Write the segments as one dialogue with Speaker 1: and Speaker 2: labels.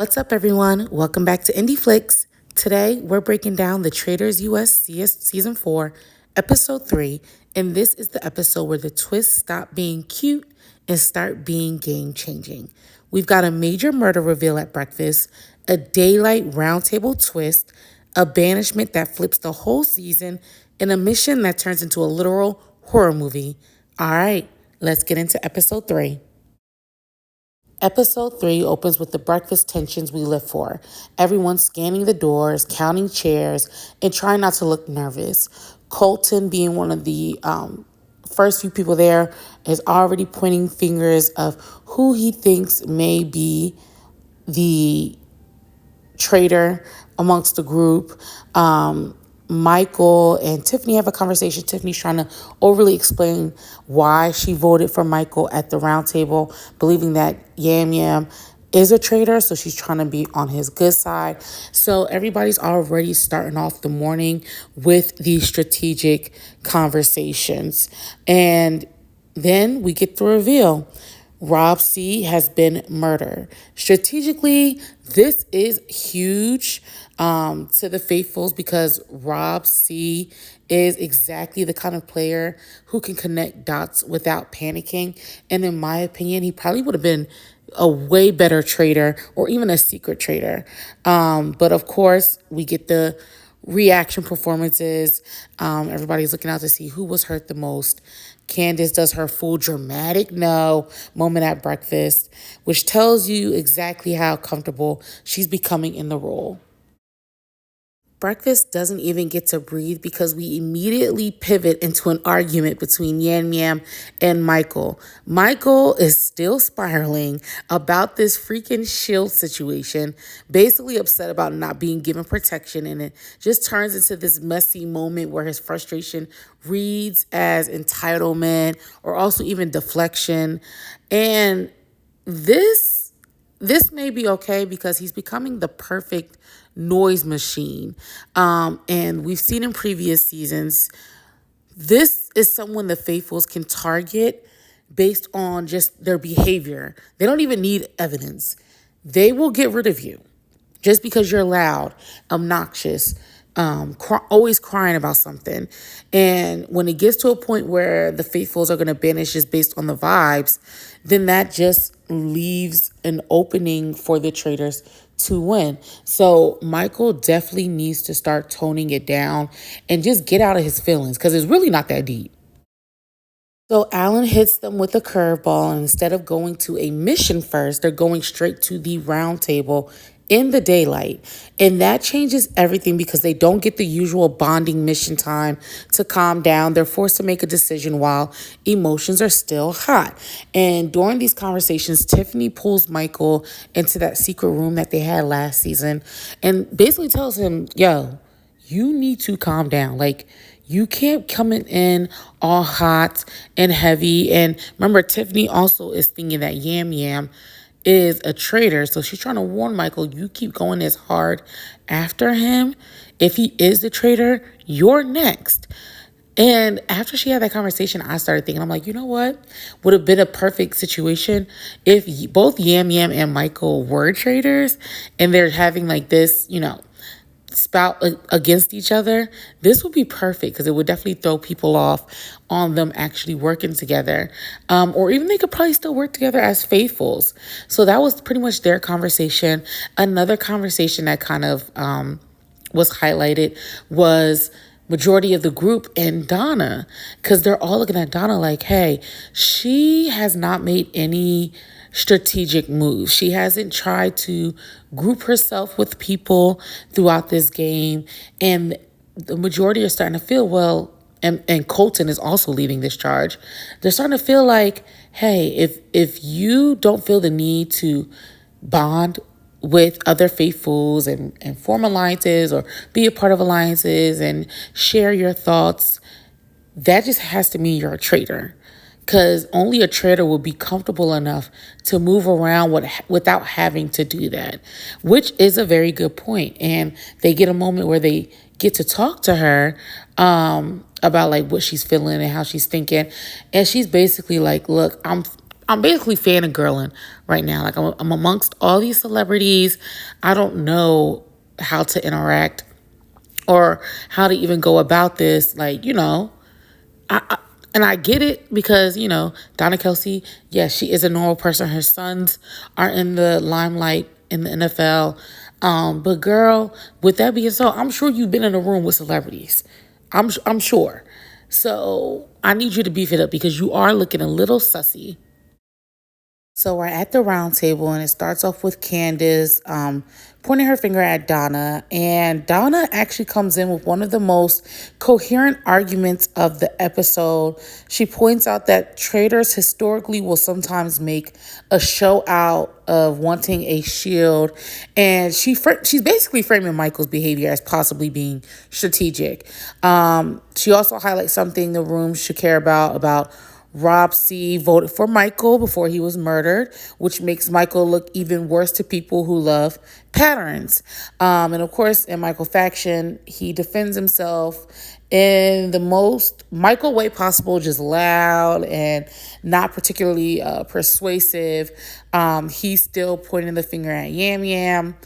Speaker 1: What's up, everyone? Welcome back to Indie Flicks. Today, we're breaking down the Traitors US Season 4, Episode 3, and this is the episode where the twists stop being cute and start being game-changing. We've got a major murder reveal at breakfast, a daylight roundtable twist, a banishment that flips the whole season, and a mission that turns into a literal horror movie. All right, let's get into Episode 3. Episode 3 opens with the breakfast tensions we live for. Everyone scanning the doors, counting chairs, and trying not to look nervous. Colton, being one of the first few people there, is already pointing fingers of who he thinks may be the traitor amongst the group. Michael and Tiffany have a conversation. Tiffany's trying to overly explain why she voted for Michael at the round table, believing that Yam Yam is a traitor, so she's trying to be on his good side. So everybody's already starting off the morning with these strategic conversations. And then we get the reveal. Rob C has been murdered. Strategically, this is huge to the faithfuls because Rob C is exactly the kind of player who can connect dots without panicking. And in my opinion, he probably would have been a way better traitor or even a secret traitor. But of course, we get the reaction performances. Everybody's looking out to see who was hurt the most. Candace does her full dramatic no moment at breakfast, which tells you exactly how comfortable she's becoming in the role. Breakfast doesn't even get to breathe because we immediately pivot into an argument between Yan Yam and Michael. Michael is still spiraling about this freaking shield situation, basically upset about not being given protection, and it just turns into this messy moment where his frustration reads as entitlement or also even deflection. And this may be okay because he's becoming the perfect noise machine. And we've seen in previous seasons, this is someone the faithfuls can target based on just their behavior. They don't even need evidence. They will get rid of you just because you're loud, obnoxious, always crying about something. And when it gets to a point where the faithfuls are going to banish just based on the vibes, then that just leaves an opening for the traitors to win. So Michael definitely needs to start toning it down and just get out of his feelings because it's really not that deep. So Alan hits them with a curveball, and instead of going to a mission first, they're going straight to the round table in the daylight. And that changes everything because they don't get the usual bonding mission time to calm down. They're forced to make a decision while emotions are still hot. And during these conversations, Tiffany pulls Michael into that secret room that they had last season and basically tells him, yo, you need to calm down. Like, you can't come in all hot and heavy. And remember, Tiffany also is thinking that Yam Yam is a traitor. So she's trying to warn Michael, you keep going as hard after him. If he is the traitor, you're next. And after she had that conversation, I started thinking, I'm like, you know what? Would have been a perfect situation if both Yam Yam and Michael were traitors and they're having like this, spout against each other. This would be perfect because it would definitely throw people off on them actually working together. Or even they could probably still work together as faithfuls. So that was pretty much their conversation. Another conversation that kind of was highlighted was majority of the group and Donna, because they're all looking at Donna like, hey, she has not made any strategic moves. She hasn't tried to group herself with people throughout this game. And the majority are starting to feel, well, and Colton is also leading this charge. They're starting to feel like, hey, if you don't feel the need to bond with other faithfuls and form alliances or be a part of alliances and share your thoughts, that just has to mean you're a traitor. Because only a traitor will be comfortable enough to move around without having to do that, which is a very good point. And they get a moment where they get to talk to her about like what she's feeling and how she's thinking. And she's basically like, look, I'm I'm basically fangirling right now. Like I'm amongst all these celebrities. I don't know how to interact or how to even go about this. Like, and I get it because, Donna Kelsey, yes, she is a normal person. Her sons are in the limelight in the NFL. But girl, with that being so, I'm sure you've been in a room with celebrities. I'm sure. So I need you to beef it up because you are looking a little sussy. So we're at the round table, and it starts off with Candace pointing her finger at Donna. And Donna actually comes in with one of the most coherent arguments of the episode. She points out that traitors historically will sometimes make a show out of wanting a shield. And she's basically framing Michael's behavior as possibly being strategic. She also highlights something the room should care about Rob C. voted for Michael before he was murdered, which makes Michael look even worse to people who love patterns. And of course, in Michael faction, he defends himself in the most Michael way possible, just loud and not particularly persuasive. He's still pointing the finger at Yam Yam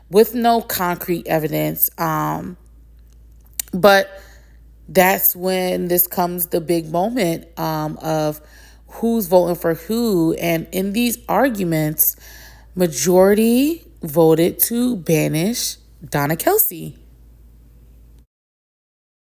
Speaker 1: with no concrete evidence. But that's when this comes the big moment of who's voting for who. And in these arguments, majority voted to banish Donna Kelsey.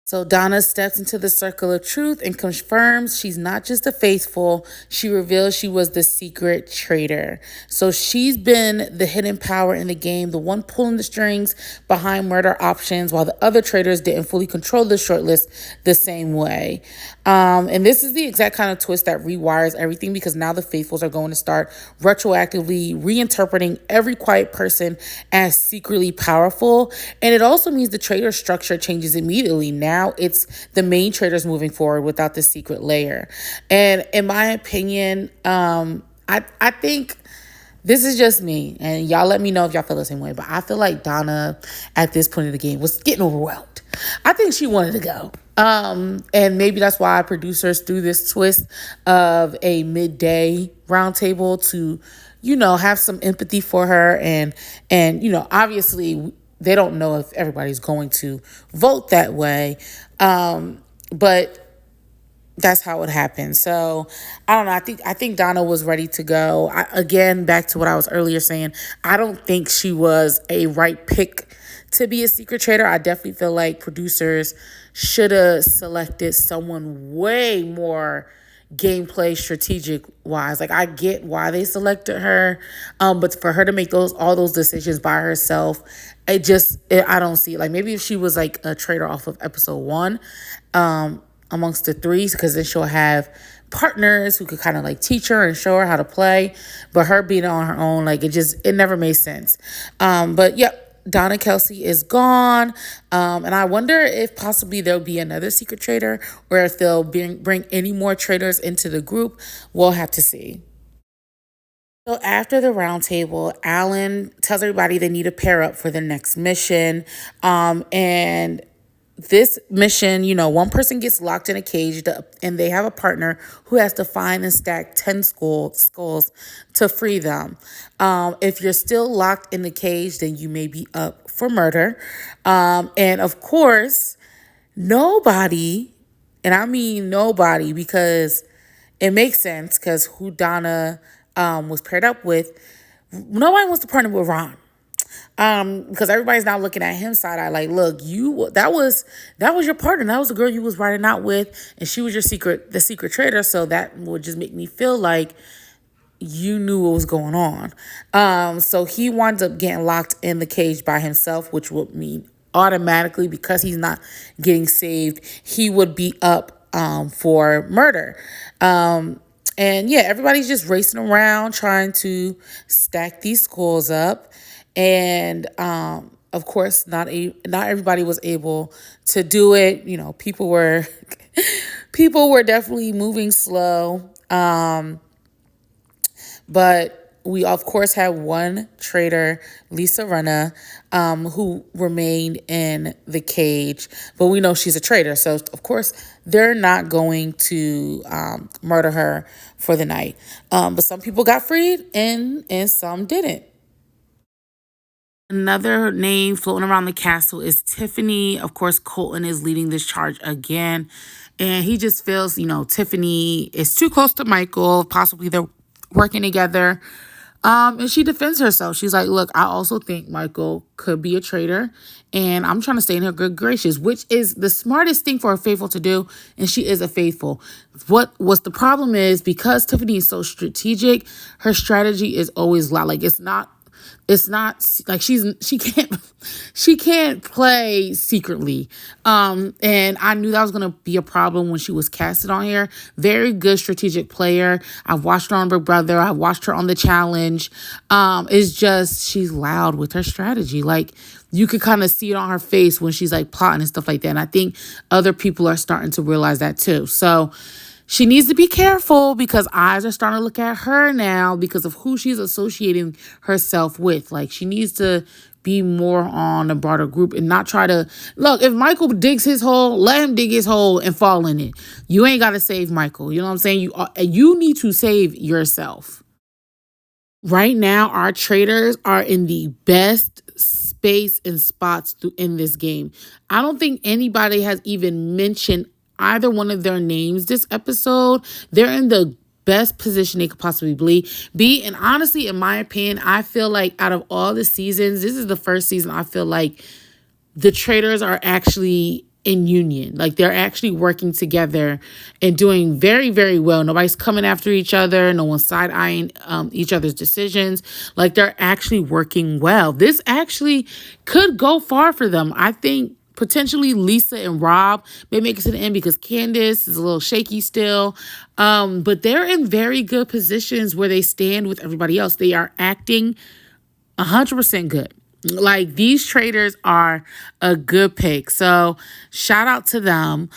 Speaker 1: So Donna steps into the circle of truth and confirms she's not just the faithful. She reveals she was the secret traitor. So she's been the hidden power in the game, the one pulling the strings behind murder options, while the other traitors didn't fully control the shortlist the same way. And this is the exact kind of twist that rewires everything, because now the faithfuls are going to start retroactively reinterpreting every quiet person as secretly powerful. And it also means the traitor structure changes immediately. Now it's the main traitors moving forward without the secret layer. And in my opinion, I think this is just me, and y'all let me know if y'all feel the same way, but I feel like Donna at this point of the game was getting overwhelmed. I think she wanted to go. And maybe that's why producers threw this twist of a midday roundtable to, have some empathy for her. And obviously they don't know if everybody's going to vote that way. But that's how it happened. So I don't know. I think Donna was ready to go. Again, back to what I was earlier saying, I don't think she was a right pick to be a secret traitor. I definitely feel like producers should have selected someone way more gameplay strategic wise. Like, I get why they selected her, but for her to make all those decisions by herself, I don't see it. Like, maybe if she was like a traitor off of episode 1, amongst the threes, because then she'll have partners who could kind of like teach her and show her how to play. But her being on her own, like, it never made sense. But yep. Donna Kelsey is gone. And I wonder if possibly there'll be another secret traitor, or if they'll bring any more traitors into the group. We'll have to see. So after the roundtable, Alan tells everybody they need to pair up for the next mission. And this mission, one person gets locked in a cage, and they have a partner who has to find and stack 10 skulls to free them. If you're still locked in the cage, then you may be up for murder. And of course, nobody, and I mean nobody, because it makes sense, because who Donna was paired up with, nobody wants to partner with Ron. Because everybody's now looking at him side eye, like, look, that was your partner. That was the girl you was riding out with, and she was the secret traitor. So that would just make me feel like you knew what was going on. So he winds up getting locked in the cage by himself, which would mean automatically, because he's not getting saved, he would be up for murder. And yeah, everybody's just racing around trying to stack these skulls up. And of course, not everybody was able to do it. People were people were definitely moving slow. But we of course had one traitor, Lisa Rinna, who remained in the cage, but we know she's a traitor, so of course they're not going to murder her for the night. But some people got freed and some didn't. Another name floating around the castle is Tiffany. Of course, Colton is leading this charge again. And he just feels, Tiffany is too close to Michael. Possibly they're working together. And she defends herself. She's like, look, I also think Michael could be a traitor. And I'm trying to stay in her good graces, which is the smartest thing for a faithful to do. And she is a faithful. What's the problem is because Tiffany is so strategic, her strategy is always loud. Like it's not like she can't play secretly. And I knew that was going to be a problem when she was casted on here. Very good strategic player. I've watched her on Big Brother. I've watched her on The Challenge. It's just, she's loud with her strategy. Like you could kind of see it on her face when she's like plotting and stuff like that. And I think other people are starting to realize that too. So she needs to be careful because eyes are starting to look at her now because of who she's associating herself with. Like she needs to be more on a broader group and not try to look. If Michael digs his hole, let him dig his hole and fall in it. You ain't got to save Michael. You know what I'm saying? You need to save yourself. Right now, our traders are in the best space and spots in this game. I don't think anybody has even mentioned either one of their names this episode. They're in the best position they could possibly be. And honestly, in my opinion, I feel like out of all the seasons, this is the first season I feel like the traders are actually in union. Like they're actually working together and doing very, very well. Nobody's coming after each other. No one's side-eyeing each other's decisions. Like they're actually working well. This actually could go far for them. I think potentially Lisa and Rob may make it to the end because Candace is a little shaky still. But they're in very good positions where they stand with everybody else. They are acting 100% good. Like these traders are a good pick. So shout out to them.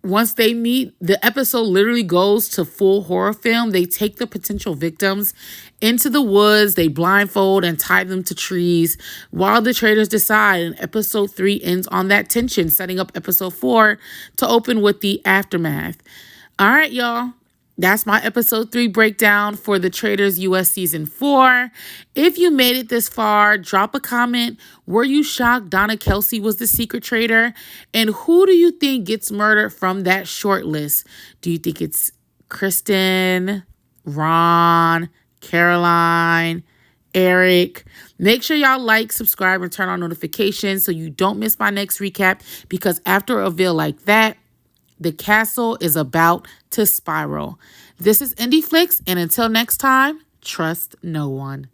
Speaker 1: Once they meet, the episode literally goes to full horror film. They take the potential victims into the woods. They blindfold and tie them to trees while the traders decide. And episode 3 ends on that tension, setting up episode 4 to open with the aftermath. All right, y'all. That's my episode 3 breakdown for the Traitors US season 4. If you made it this far, drop a comment. Were you shocked Donna Kelsey was the secret traitor? And who do you think gets murdered from that short list? Do you think it's Kristen, Ron, Caroline, Eric? Make sure y'all like, subscribe, and turn on notifications so you don't miss my next recap, because after a reveal like that, the castle is about to spiral. This is Indie Flicks, and until next time, trust no one.